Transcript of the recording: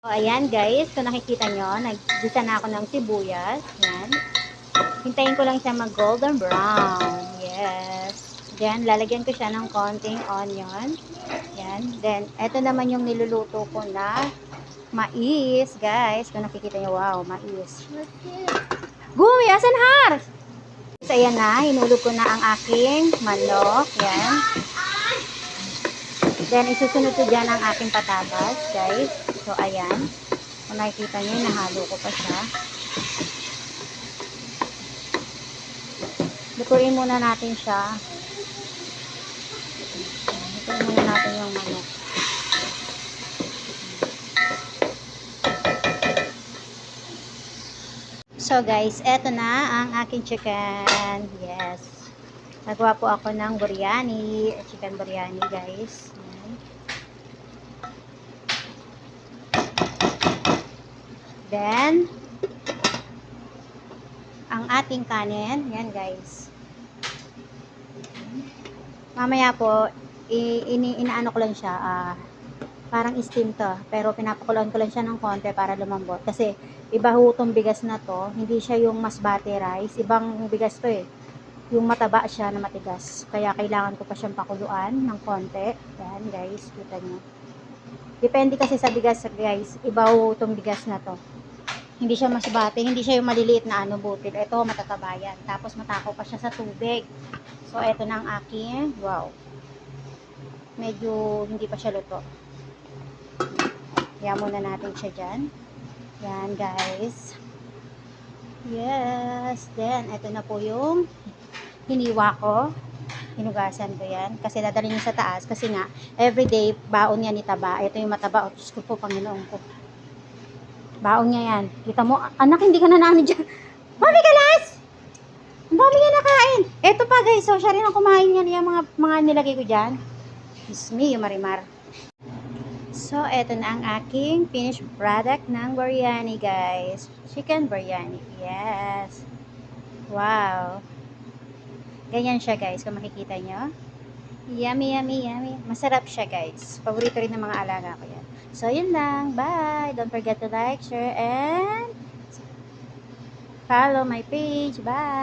So, ayan guys, kung nakikita nyo, naggisa na ako ng sibuyas. Yan. Hintayin ko lang siya mag golden brown. Yes. Then, lalagyan ko siya ng konting onion. Yan. Then, eto naman yung niluluto ko na mais, guys. Kung nakikita nyo, wow, mais. Gumi, asan har? So, ayan na, hinulog ko na ang aking manok. Yan. Then, isusunod ko dyan ang aking patatas, guys. So, ayan. Kung nakikita nyo, nahalo ko pa siya. Lutuin muna natin siya. Lutuin muna natin yung manok. So, guys, eto na ang aking chicken. Yes. Nagawa po ako ng biryani. Chicken biryani, guys. Yan. Then, ang ating kanin. Yan, guys. Mamaya po, inaano ko lang siya. Parang steam to. Pero pinapakuloan ko lang siya ng konti para lumambot. Kasi, iba ho itong bigas na to. Hindi siya yung masbate rice. Ibang bigas to eh. Yung mataba siya na matigas. Kaya kailangan ko pa siyang pakuluan ng konti. Yan guys, kita nyo. Depende kasi sa bigas guys. Iba ho itong bigas na to. Hindi siya masbate. Hindi siya yung maliliit na ano butil. Ito matataba yan. Tapos matako pa siya sa tubig. So ito na ang aking. Wow. Medyo hindi pa siya luto. Yan muna natin siya dyan. Yan guys. Yes. Then ito na po yung hiniwa ko. Hinugasan ko yan. Kasi dadalhin niya sa taas. Kasi nga, everyday, baon niya ni taba. Ito yung mataba. O, Diyos ko po, Panginoon ko. Baon niya yan. Kita mo, anak, hindi ka na namin dyan. Mami, kalas! Ang dami niya nakain. Ito pa, guys. So, siya rin ang kumain niya yung mga nilagay ko dyan. It's me, yung marimar. So, ito na ang aking finished product ng biryani, guys. Chicken biryani. Yes. Wow. Ganyan siya guys, kung makikita nyo. Yummy, yummy, yummy. Masarap siya guys. Paborito rin ng mga alaga ko yan. So, yun lang. Bye! Don't forget to like, share, and follow my page. Bye!